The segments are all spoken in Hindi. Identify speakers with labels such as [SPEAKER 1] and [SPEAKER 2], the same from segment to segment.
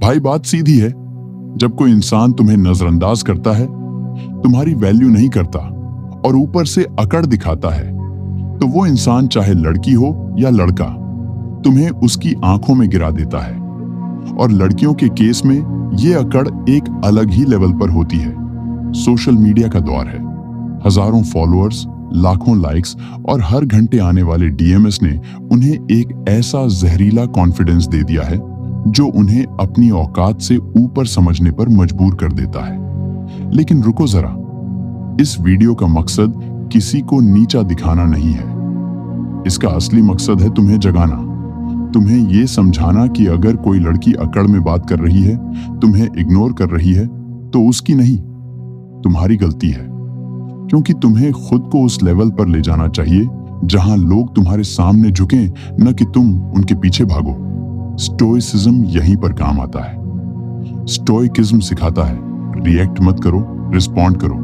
[SPEAKER 1] भाई बात सीधी है, जब कोई इंसान तुम्हें नजरअंदाज करता है, तुम्हारी वैल्यू नहीं करता और ऊपर से अकड़ दिखाता है, तो वो इंसान चाहे लड़की हो या लड़का, तुम्हें उसकी आंखों में गिरा देता है। और लड़कियों के केस में ये अकड़ एक अलग ही लेवल पर होती है। सोशल मीडिया का दौर है, हजारों फॉलोअर्स, लाखों लाइक्स और हर घंटे आने वाले डीएमएस ने उन्हें एक ऐसा जहरीला कॉन्फिडेंस दे दिया है जो उन्हें अपनी औकात से ऊपर समझने पर मजबूर कर देता है। लेकिन रुको जरा, इस वीडियो का मकसद किसी को नीचा दिखाना नहीं है। इसका असली मकसद है तुम्हें जगाना, तुम्हें ये समझाना कि अगर कोई लड़की अकड़ में बात कर रही है, तुम्हें इग्नोर कर रही है, तो उसकी नहीं, तुम्हारी गलती है। क्योंकि तुम्हें खुद को उस लेवल पर ले जाना चाहिए जहां लोग तुम्हारे सामने झुकें, न कि तुम उनके पीछे भागो। स्टोइसिज्म यहीं पर काम आता है। स्टोइकिज्म सिखाता है रिएक्ट मत करो, रिस्पॉन्ड करो।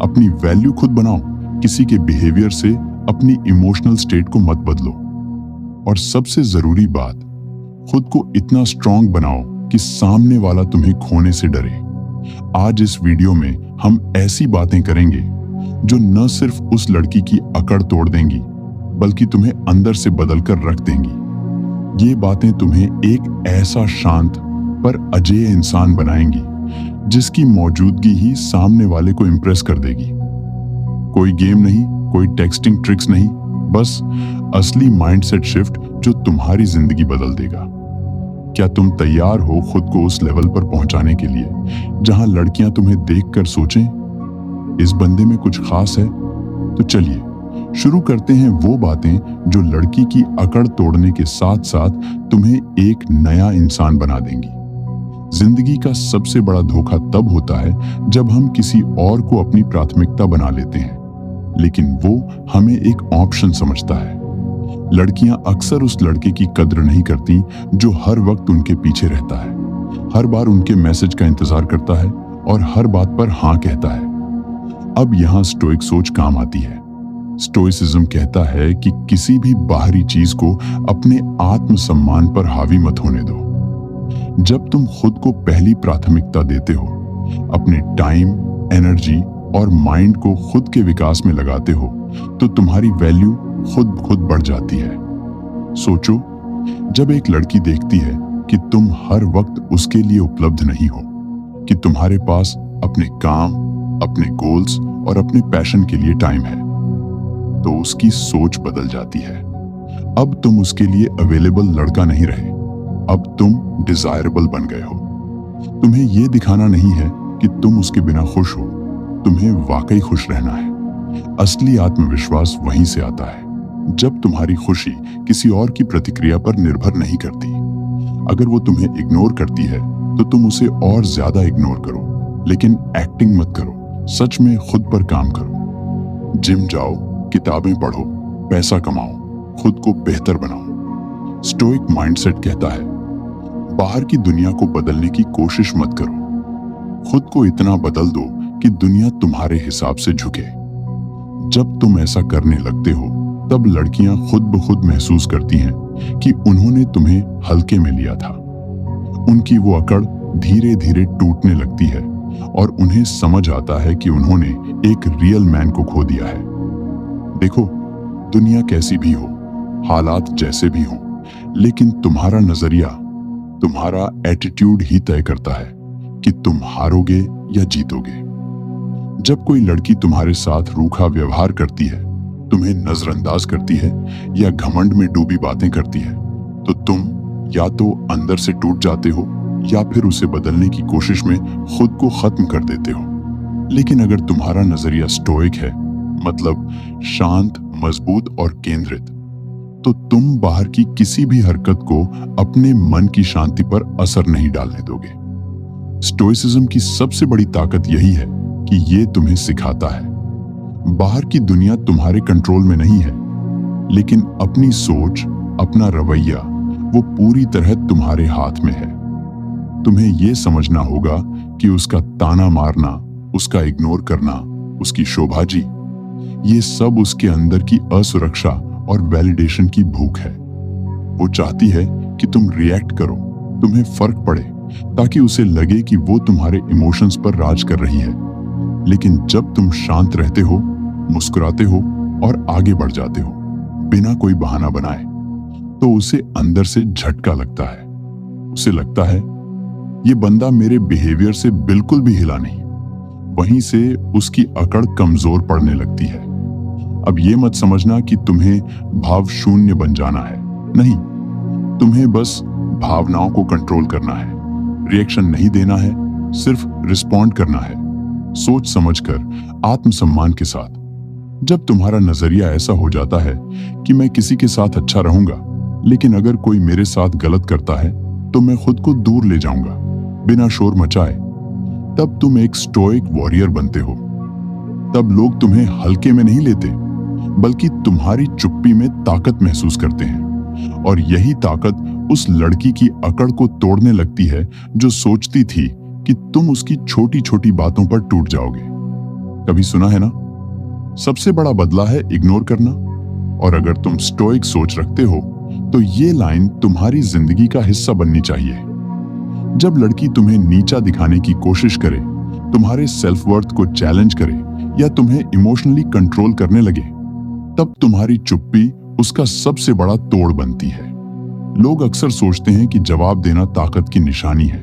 [SPEAKER 1] अपनी वैल्यू खुद बनाओ, किसी के बिहेवियर से अपनी इमोशनल स्टेट को मत बदलो। और सबसे जरूरी बात, खुद को इतना स्ट्रांग बनाओ कि सामने वाला तुम्हें खोने से डरे। आज इस वीडियो में हम ऐसी बातें करेंगे जो न सिर्फ उस लड़की की अकड़ तोड़ देंगी, बल्कि तुम्हें अंदर से बदल कर रख देंगी। ये बातें तुम्हें एक ऐसा शांत पर अजेय इंसान बनाएंगी जिसकी मौजूदगी ही सामने वाले को इंप्रेस कर देगी। कोई गेम नहीं, कोई टेक्सटिंग ट्रिक्स नहीं, बस असली माइंडसेट शिफ्ट जो तुम्हारी जिंदगी बदल देगा। क्या तुम तैयार हो खुद को उस लेवल पर पहुंचाने के लिए जहां लड़कियां तुम्हें देखकर सोचें, इस बंदे में कुछ खास है? तो चलिए शुरू करते हैं वो बातें जो लड़की की अकड़ तोड़ने के साथ साथ तुम्हें एक नया इंसान बना देंगी। जिंदगी का सबसे बड़ा धोखा तब होता है जब हम किसी और को अपनी प्राथमिकता बना लेते हैं, लेकिन वो हमें एक ऑप्शन समझता है। लड़कियां अक्सर उस लड़के की कद्र नहीं करती जो हर वक्त उनके पीछे रहता है, हर बार उनके मैसेज का इंतजार करता है और हर बात पर हाँ कहता है। अब यहाँ स्टोइक सोच काम आती है। स्टोइसिज्म कहता है कि किसी भी बाहरी चीज को अपने आत्मसम्मान पर हावी मत होने दो। जब तुम खुद को पहली प्राथमिकता देते हो, अपने टाइम, एनर्जी और माइंड को खुद के विकास में लगाते हो, तो तुम्हारी वैल्यू खुद बढ़ जाती है। सोचो, जब एक लड़की देखती है कि तुम हर वक्त उसके लिए उपलब्ध नहीं हो, कि तुम्हारे पास अपने काम, अपने गोल्स और अपने पैशन के लिए टाइम है, तो उसकी सोच बदल जाती है। अब तुम उसके लिए अवेलेबल लड़का नहीं रहे, अब तुम डिजायरेबल बन गए हो। तुम्हें यह दिखाना नहीं है कि तुम उसके बिना खुश हो, तुम्हें वाकई खुश रहना है। असली आत्मविश्वास वहीं से आता है जब तुम्हारी खुशी किसी और की प्रतिक्रिया पर निर्भर नहीं करती। अगर वो तुम्हें इग्नोर करती है तो तुम उसे और ज्यादा इग्नोर करो, लेकिन एक्टिंग मत करो, सच में खुद पर काम करो। जिम जाओ, किताबें पढ़ो, पैसा कमाओ, खुद को बेहतर बनाओ। स्टोइक माइंडसेट कहता है बाहर की दुनिया को बदलने की कोशिश मत करो, खुद को इतना बदल दो कि दुनिया तुम्हारे हिसाब से झुके। जब तुम ऐसा करने लगते हो, तब लड़कियां खुद ब खुद महसूस करती हैं कि उन्होंने तुम्हें हल्के में लिया था। उनकी वो अकड़ धीरे धीरे टूटने लगती है और उन्हें समझ आता है कि उन्होंने एक रियल मैन को खो दिया है। देखो, दुनिया कैसी भी हो, हालात जैसे भी हों, लेकिन तुम्हारा नजरिया, तुम्हारा एटीट्यूड ही तय करता है कि तुम हारोगे या जीतोगे। जब कोई लड़की तुम्हारे साथ रूखा व्यवहार करती है, तुम्हें नजरअंदाज करती है या घमंड में डूबी बातें करती है, तो तुम या तो अंदर से टूट जाते हो या फिर उसे बदलने की कोशिश में खुद को खत्म कर देते हो। लेकिन अगर तुम्हारा नजरिया स्टोइक है, मतलब शांत, मजबूत और केंद्रित, तो तुम बाहर की किसी भी हरकत को अपने मन की शांति पर असर नहीं डालने दोगे। स्टोइसिज्म की सबसे बड़ी ताकत यही है कि ये तुम्हें सिखाता है बाहर की दुनिया तुम्हारे कंट्रोल में नहीं है, लेकिन अपनी सोच, अपना रवैया वो पूरी तरह तुम्हारे हाथ में है। तुम्हें यह समझना होगा कि उसका ताना मारना, उसका इग्नोर करना, उसकी शोभाजी, ये सब उसके अंदर की असुरक्षा और वैलिडेशन की भूख है। वो चाहती है कि तुम रिएक्ट करो, तुम्हें फर्क पड़े, ताकि उसे लगे कि वो तुम्हारे इमोशंस पर राज कर रही है। लेकिन जब तुम शांत रहते हो, मुस्कुराते हो और आगे बढ़ जाते हो बिना कोई बहाना बनाए, तो उसे अंदर से झटका लगता है। उसे लगता है ये बंदा मेरे बिहेवियर से बिल्कुल भी हिला नहीं। वहीं से उसकी अकड़ कमजोर पड़ने लगती है। अब ये मत समझना कि तुम्हें भाव शून्य बन जाना है, नहीं। तुम्हें बस भावनाओं को कंट्रोल करना है, रिएक्शन नहीं देना है, सिर्फ रिस्पॉन्ड करना है, सोच समझकर, आत्मसम्मान के साथ। जब तुम्हारा नजरिया ऐसा हो जाता है कि मैं किसी के साथ अच्छा रहूंगा, लेकिन अगर कोई मेरे साथ गलत करता है तो मैं खुद को दूर ले जाऊंगा बिना शोर मचाए, तब तुम एक स्टोइक वॉरियर बनते हो। तब लोग तुम्हें हल्के में नहीं लेते, बल्कि तुम्हारी चुप्पी में ताकत महसूस करते हैं। और यही ताकत उस लड़की की अकड़ को तोड़ने लगती है जो सोचती थी कि तुम उसकी छोटी छोटी बातों पर टूट जाओगे। कभी सुना है ना, सबसे बड़ा बदला है इग्नोर करना। और अगर तुम स्टोइक सोच रखते हो तो ये लाइन तुम्हारी जिंदगी का हिस्सा बननी चाहिए। जब लड़की तुम्हें नीचा दिखाने की कोशिश करे, तुम्हारे सेल्फ वर्थ को चैलेंज करे या तुम्हें इमोशनली कंट्रोल करने लगे, तब तुम्हारी चुप्पी उसका सबसे बड़ा तोड़ बनती है। लोग अक्सर सोचते हैं कि जवाब देना ताकत की निशानी है,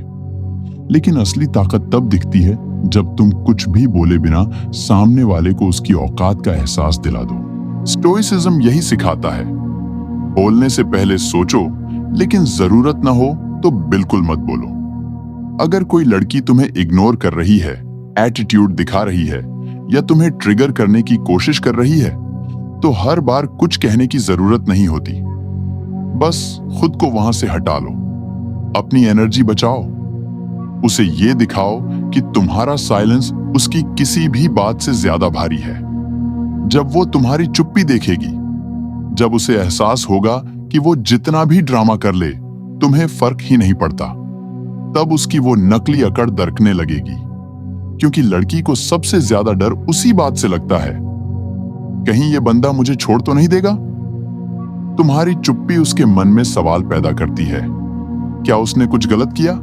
[SPEAKER 1] लेकिन असली ताकत तब दिखती है जब तुम कुछ भी बोले बिना सामने वाले को उसकी औकात का एहसास दिला दो। स्टोइसिज्म यही सिखाता है, बोलने से पहले सोचो, लेकिन जरूरत ना हो तो बिल्कुल मत बोलो। अगर कोई लड़की तुम्हें इग्नोर कर रही है, एटीट्यूड दिखा रही है या तुम्हें ट्रिगर करने की कोशिश कर रही है, तो हर बार कुछ कहने की जरूरत नहीं होती। बस खुद को वहां से हटा लो, अपनी एनर्जी बचाओ, उसे ये दिखाओ कि तुम्हारा साइलेंस उसकी किसी भी बात से ज्यादा भारी है। जब वो तुम्हारी चुप्पी देखेगी, जब उसे एहसास होगा कि वो जितना भी ड्रामा कर ले तुम्हें फर्क ही नहीं पड़ता, तब उसकी वो नकली अकड़ दरकने लगेगी। क्योंकि लड़की को सबसे ज्यादा डर उसी बात से लगता है, कहीं ये बंदा मुझे छोड़ तो नहीं देगा। तुम्हारी चुप्पी उसके मन में सवाल पैदा करती है, क्या उसने कुछ गलत किया?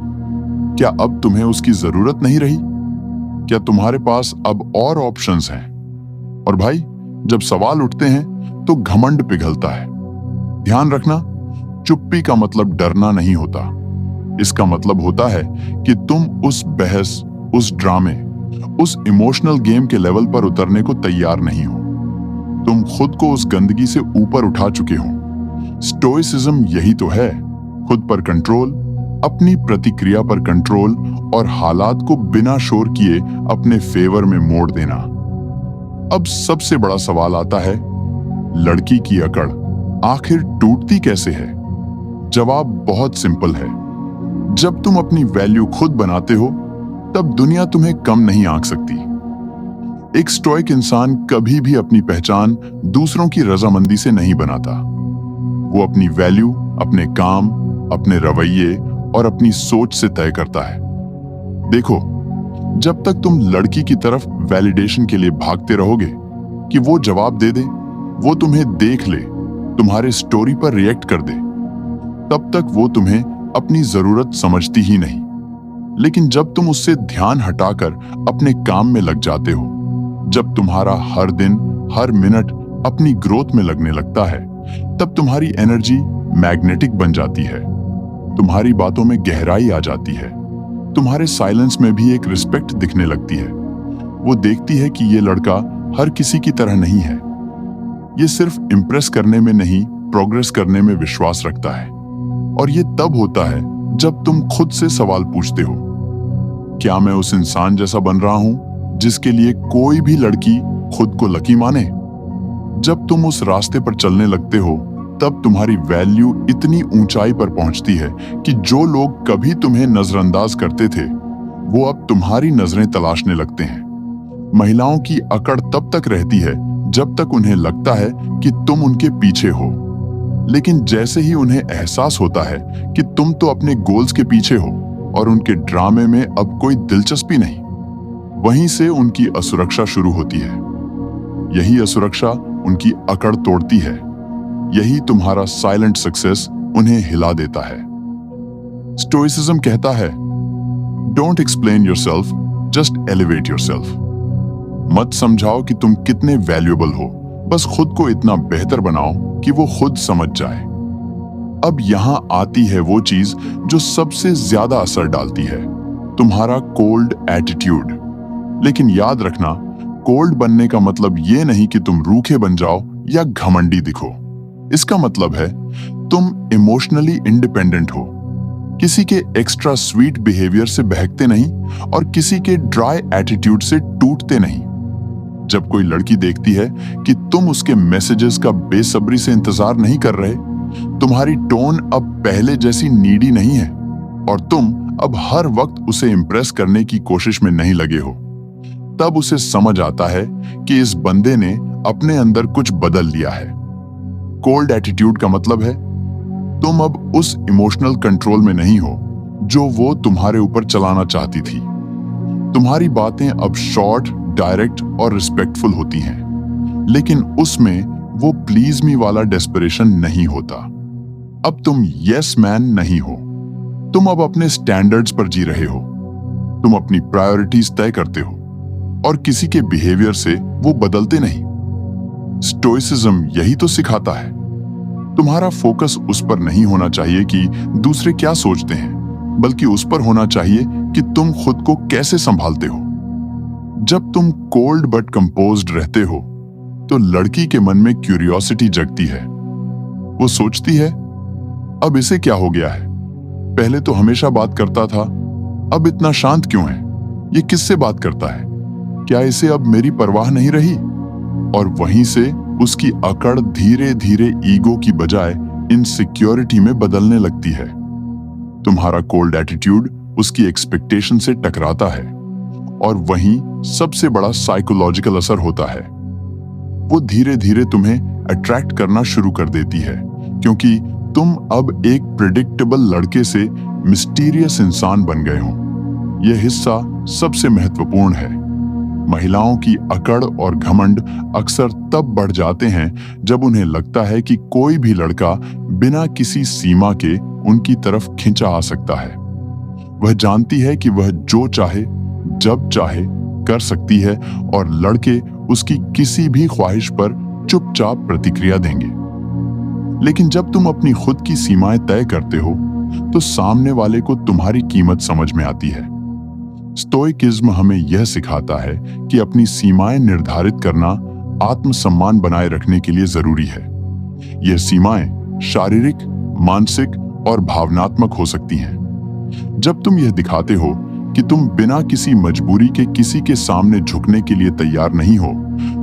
[SPEAKER 1] क्या अब तुम्हें उसकी जरूरत नहीं रही? क्या तुम्हारे पास अब और ऑप्शंस हैं? और भाई, जब सवाल उठते हैं तो घमंड पिघलता है। ध्यान रखना, चुप्पी का मतलब डरना नहीं होता। इसका मतलब होता है कि तुम उस बहस, उस ड्रामे, उस इमोशनल गेम के लेवल पर उतरने को तैयार नहीं हो। तुम खुद को उस गंदगी से ऊपर उठा चुके हो। स्टोइसिज्म यही तो है, खुद पर कंट्रोल, अपनी प्रतिक्रिया पर कंट्रोल और हालात को बिना शोर किए अपने फेवर में मोड़ देना। अब सबसे बड़ा सवाल आता है, लड़की की अकड़ आखिर टूटती कैसे है? जवाब बहुत सिंपल है। जब तुम अपनी वैल्यू खुद बनाते हो, तब दुनिया तुम्हें कम नहीं आंक सकती। एक स्टोइक इंसान कभी भी अपनी पहचान दूसरों की रजामंदी से नहीं बनाता। वो अपनी वैल्यू अपने काम, अपने रवैये और अपनी सोच से तय करता है। देखो, जब तक तुम लड़की की तरफ वैलिडेशन के लिए भागते रहोगे कि वो जवाब दे दे, वो तुम्हें देख ले, तुम्हारे स्टोरी पर रिएक्ट कर दे, तब तक वो तुम्हें अपनी जरूरत समझती ही नहीं। लेकिन जब तुम उससे ध्यान हटाकर अपने काम में लग जाते हो, जब तुम्हारा हर दिन, हर मिनट अपनी ग्रोथ में लगने लगता है, तब तुम्हारी एनर्जी मैग्नेटिक बन जाती है। तुम्हारी बातों में गहराई आ जाती है। तुम्हारे साइलेंस में भी एक रिस्पेक्ट दिखने लगती है। वो देखती है कि ये लड़का हर किसी की तरह नहीं है। ये सिर्फ इम्प्रेस करने में नहीं, प्रोग्रेस करने में विश्वास रखता है। और ये तब होता है जब तुम खुद से सवाल पूछते हो, क्या मैं उस इंसान जैसा बन रहा हूं जिसके लिए कोई भी लड़की खुद को लकी माने? जब तुम उस रास्ते पर चलने लगते हो, तब तुम्हारी वैल्यू इतनी ऊंचाई पर पहुंचती है कि जो लोग कभी तुम्हें नजरअंदाज करते थे, वो अब तुम्हारी नजरें तलाशने लगते हैं। महिलाओं की अकड़ तब तक रहती है जब तक उन्हें लगता है कि तुम उनके पीछे हो। लेकिन जैसे ही उन्हें एहसास होता है कि तुम तो अपने गोल्स के पीछे हो और उनके ड्रामे में अब कोई दिलचस्पी नहीं, वहीं से उनकी असुरक्षा शुरू होती है। यही असुरक्षा उनकी अकड़ तोड़ती है। यही तुम्हारा साइलेंट सक्सेस उन्हें हिला देता है। स्टोइसिज्म कहता है, don't explain yourself, just elevate yourself. मत समझाओ कि तुम कितने वैल्यूएबल हो, बस खुद को इतना बेहतर बनाओ कि वो खुद समझ जाए। अब यहां आती है वो चीज जो सबसे ज्यादा असर डालती है, तुम्हारा कोल्ड एटीट्यूड। लेकिन याद रखना, कोल्ड बनने का मतलब ये नहीं कि तुम रूखे बन जाओ या घमंडी दिखो। इसका मतलब है तुम इमोशनली इंडिपेंडेंट हो, किसी के एक्स्ट्रा स्वीट बिहेवियर से बहकते नहीं और किसी के ड्राई एटीट्यूड से टूटते नहीं। जब कोई लड़की देखती है कि तुम उसके मैसेजेस का बेसब्री से इंतजार नहीं कर रहे, तुम्हारी टोन अब पहले जैसी नीडी नहीं है और तुम अब हर वक्त उसे इंप्रेस करने की कोशिश में नहीं लगे हो, तब उसे समझ आता है कि इस बंदे ने अपने अंदर कुछ बदल लिया है। कोल्ड एटीट्यूड का मतलब है तुम अब उस इमोशनल कंट्रोल में नहीं हो जो वो तुम्हारे ऊपर चलाना चाहती थी। तुम्हारी बातें अब शॉर्ट, डायरेक्ट और रिस्पेक्टफुल होती हैं, लेकिन उसमें वो प्लीज मी वाला डेस्परेशन नहीं होता। अब तुम यस मैन नहीं हो, तुम अब अपने स्टैंडर्ड्स पर जी रहे हो। तुम अपनी प्रायोरिटीज तय करते हो और किसी के बिहेवियर से वो बदलते नहीं। स्टोइसिज्म यही तो सिखाता है। तुम्हारा फोकस उस पर नहीं होना चाहिए कि दूसरे क्या सोचते हैं, बल्कि उस पर होना चाहिए कि तुम खुद को कैसे संभालते हो। जब तुम कोल्ड बट कंपोज्ड रहते हो तो लड़की के मन में क्यूरियोसिटी जगती है। वो सोचती है, अब इसे क्या हो गया है? पहले तो हमेशा बात करता था, अब इतना शांत क्यों है? ये किससे बात करता है? क्या इसे अब मेरी परवाह नहीं रही? और वहीं से उसकी अकड़ धीरे धीरे ईगो की बजाय इनसिक्योरिटी में बदलने लगती है। तुम्हारा कोल्ड एटीट्यूड उसकी एक्सपेक्टेशन से टकराता है और वहीं सबसे बड़ा साइकोलॉजिकल असर होता है। वो धीरे धीरे तुम्हें अट्रैक्ट करना शुरू कर देती है, क्योंकि तुम अब एक प्रेडिक्टेबल लड़के से मिस्टीरियस इंसान बन गए हो। यह हिस्सा सबसे महत्वपूर्ण है। महिलाओं की अकड़ और घमंड अक्सर तब बढ़ जाते हैं जब उन्हें लगता है कि कोई भी लड़का बिना किसी सीमा के उनकी तरफ खिंचा आ सकता है। वह जानती है कि वह जो चाहे, जब चाहे कर सकती है और लड़के उसकी किसी भी ख्वाहिश पर चुपचाप प्रतिक्रिया देंगे। लेकिन जब तुम अपनी खुद की सीमाएं तय करते हो तो सामने वाले को तुम्हारी कीमत समझ में आती है। स्टोइकिज्म हमें यह सिखाता है कि अपनी सीमाएं निर्धारित करना आत्मसम्मान बनाए रखने के लिए जरूरी है। यह सीमाएं शारीरिक, मानसिक और भावनात्मक हो सकती हैं। जब तुम यह दिखाते हो कि तुम बिना किसी मजबूरी के किसी के सामने झुकने के लिए तैयार नहीं हो,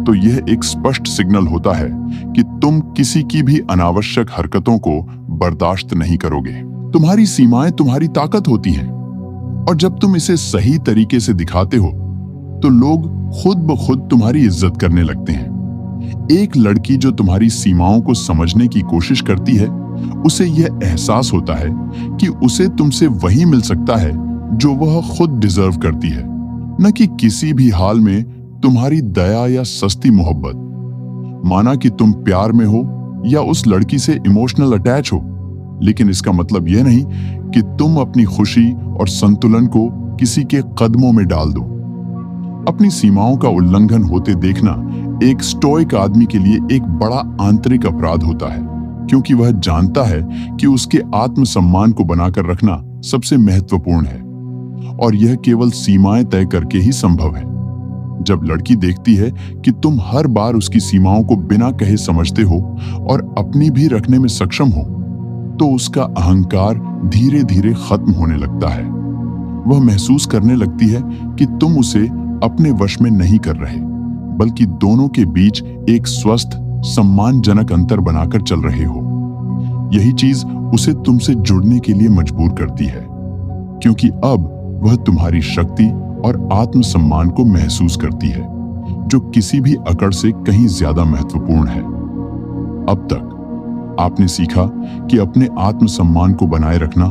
[SPEAKER 1] तो यह एक स्पष्ट सिग्नल होता है कि तुम किसी की भी अनावश्यक हरकतों को बर्दाश्त नहीं करोगे। तुम्हारी सीमाएं तुम्हारी ताकत होती हैं और जब तुम इसे सही तरीके से दिखाते हो तो लोग खुद ब खुद तुम्हारी इज्जत करने लगते हैं। एक लड़की जो तुम्हारी सीमाओं को समझने की कोशिश करती है, उसे यह एहसास होता है कि उसे तुमसे वही मिल सकता है जो वह खुद डिजर्व करती है, न कि किसी भी हाल में तुम्हारी दया या सस्ती मोहब्बत। माना कि तुम प्यार में हो या उस लड़की से इमोशनल अटैच हो, लेकिन इसका मतलब यह नहीं कि तुम अपनी खुशी और संतुलन को किसी के कदमों में डाल दो। अपनी सीमाओं का उल्लंघन होते देखना एक स्टोइक आदमी के लिए एक बड़ा आंतरिक अपराध होता है, क्योंकि वह जानता है कि उसके आत्मसम्मान को बनाकर रखना सबसे महत्वपूर्ण है और यह केवल सीमाएं तय करके ही संभव है। जब लड़की देखती है कि तुम हर बार उसकी सीमाओं को बिना कहे समझते हो और अपनी भी रखने में सक्षम हो, तो उसका अहंकार धीरे धीरे खत्म होने लगता है। वह महसूस करने लगती है कि तुम उसे अपने वश में नहीं कर रहे, बल्कि दोनों के बीच एक स्वस्थ, सम्मानजनक अंतर बनाकर चल रहे हो। यही चीज उसे तुमसे जुड़ने के लिए मजबूर करती है, क्योंकि अब वह तुम्हारी शक्ति और आत्मसम्मान को महसूस करती है, जो किसी भी अकड़ से कहीं ज्यादा महत्वपूर्ण है। अब तक आपने सीखा कि अपने आत्मसम्मान को बनाए रखना,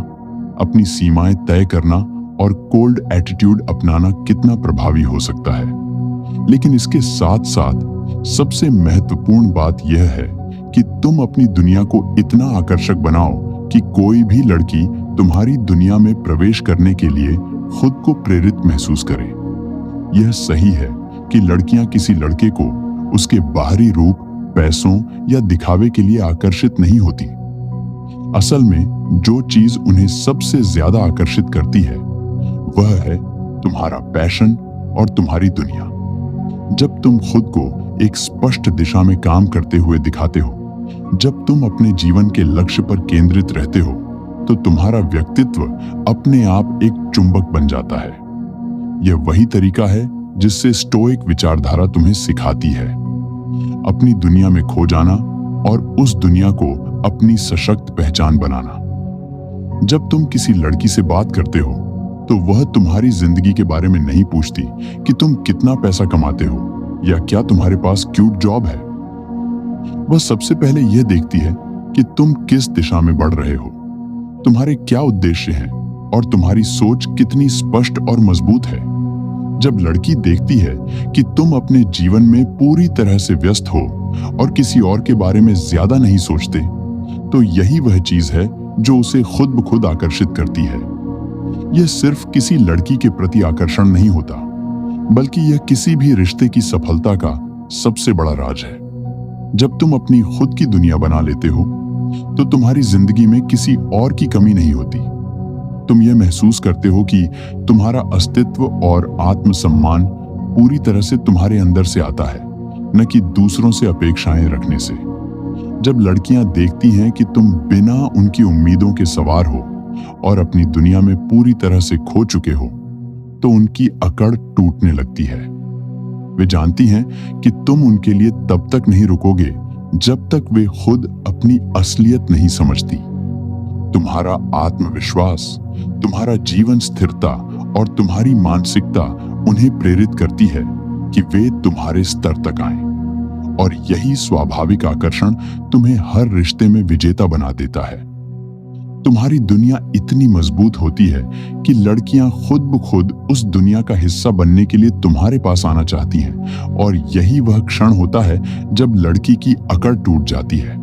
[SPEAKER 1] अपनी सीमाएं तय करना और कोल्ड एटीट्यूड अपनाना कितना प्रभावी हो सकता है। लेकिन इसके साथ साथ सबसे महत्वपूर्ण बात यह है कि तुम अपनी दुनिया को इतना आकर्षक बनाओ कि कोई भी लड़की तुम्हारी दुनिया में प्रवेश करने के लिए खुद को प्रेरित महसूस करे। यह सही है कि लड़कियां किसी लड़के को उसके बाहरी रूप, पैसों या दिखावे के लिए आकर्षित नहीं होती। असल में जो चीज उन्हें सबसे ज्यादा आकर्षित करती है वह है तुम्हारा पैशन और तुम्हारी दुनिया। जब तुम खुद को एक स्पष्ट दिशा में काम करते हुए दिखाते हो, जब तुम अपने जीवन के लक्ष्य पर केंद्रित रहते हो, तो तुम्हारा व्यक्तित्व अपने आप एक चुंबक बन जाता है। यह वही तरीका है जिससे स्टोइक विचारधारा तुम्हें सिखाती है अपनी दुनिया में खो जाना और उस दुनिया को अपनी सशक्त पहचान बनाना। जब तुम किसी लड़की से बात करते हो तो वह तुम्हारी जिंदगी के बारे में नहीं पूछती कि तुम कितना पैसा कमाते हो या क्या तुम्हारे पास क्यूट जॉब है। वह सबसे पहले यह देखती है कि तुम किस दिशा में बढ़ रहे हो, तुम्हारे क्या उद्देश्य हैं और तुम्हारी सोच कितनी स्पष्ट और मजबूत है। जब लड़की देखती है कि तुम अपने जीवन में पूरी तरह से व्यस्त हो और किसी और के बारे में ज्यादा नहीं सोचते, तो यही वह चीज है जो उसे खुद ब खुद आकर्षित करती है। यह सिर्फ किसी लड़की के प्रति आकर्षण नहीं होता, बल्कि यह किसी भी रिश्ते की सफलता का सबसे बड़ा राज है। जब तुम अपनी खुद की दुनिया बना लेते हो, तो तुम्हारी जिंदगी में किसी और की कमी नहीं होती। तुम यह महसूस करते हो कि तुम्हारा अस्तित्व और आत्मसम्मान पूरी तरह से तुम्हारे अंदर से आता है, न कि दूसरों से अपेक्षाएं रखने से। जब लड़कियां देखती हैं कि तुम बिना उनकी उम्मीदों के सवार हो और अपनी दुनिया में पूरी तरह से खो चुके हो, तो उनकी अकड़ टूटने लगती है। वे जानती हैं कि तुम उनके लिए तब तक नहीं रुकोगे जब तक वे खुद अपनी असलियत नहीं समझती। तुम्हारा आत्मविश्वास, तुम्हारा जीवन स्थिरता और तुम्हारी मानसिकता उन्हें प्रेरित करती है कि वे तुम्हारे स्तर तक आएं, और यही स्वाभाविक आकर्षण तुम्हें हर रिश्ते में विजेता बना देता है। तुम्हारी दुनिया इतनी मजबूत होती है कि लड़कियां खुद ब खुद उस दुनिया का हिस्सा बनने के लिए तुम्हारे पास आना चाहती हैं, और यही वह क्षण होता है जब लड़की की अकड़ टूट जाती है।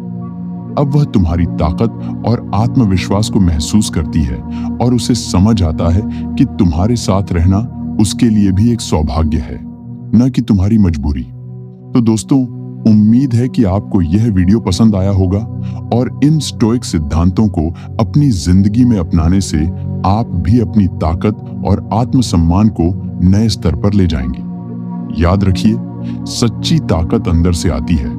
[SPEAKER 1] अब वह तुम्हारी ताकत और आत्मविश्वास को महसूस करती है और उसे समझ आता है कि तुम्हारे साथ रहना उसके लिए भी एक सौभाग्य है, न कि तुम्हारी मजबूरी। तो दोस्तों, उम्मीद है कि आपको यह वीडियो पसंद आया होगा और इन स्टोइक सिद्धांतों को अपनी जिंदगी में अपनाने से आप भी अपनी ताकत और आत्मसम्मान को नए स्तर पर ले जाएंगे। याद रखिए, सच्ची ताकत अंदर से आती है,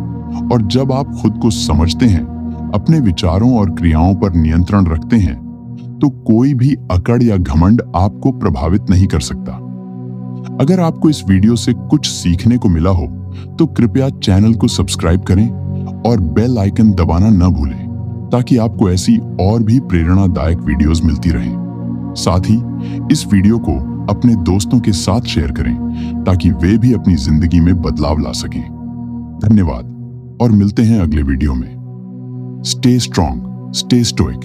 [SPEAKER 1] और जब आप खुद को समझते हैं, अपने विचारों और क्रियाओं पर नियंत्रण रखते हैं, तो कोई भी अकड़ या घमंड आपको प्रभावित नहीं कर सकता। अगर आपको इस वीडियो से कुछ सीखने को मिला हो, तो कृपया चैनल को सब्सक्राइब करें और बेल आइकन दबाना न भूलें, ताकि आपको ऐसी और भी प्रेरणादायक वीडियोस मिलती रहें। साथ ही इस वीडियो को अपने दोस्तों के साथ शेयर करें, ताकि वे भी अपनी जिंदगी में बदलाव ला सकें। धन्यवाद और मिलते हैं अगले वीडियो में। Stay strong, stay stoic.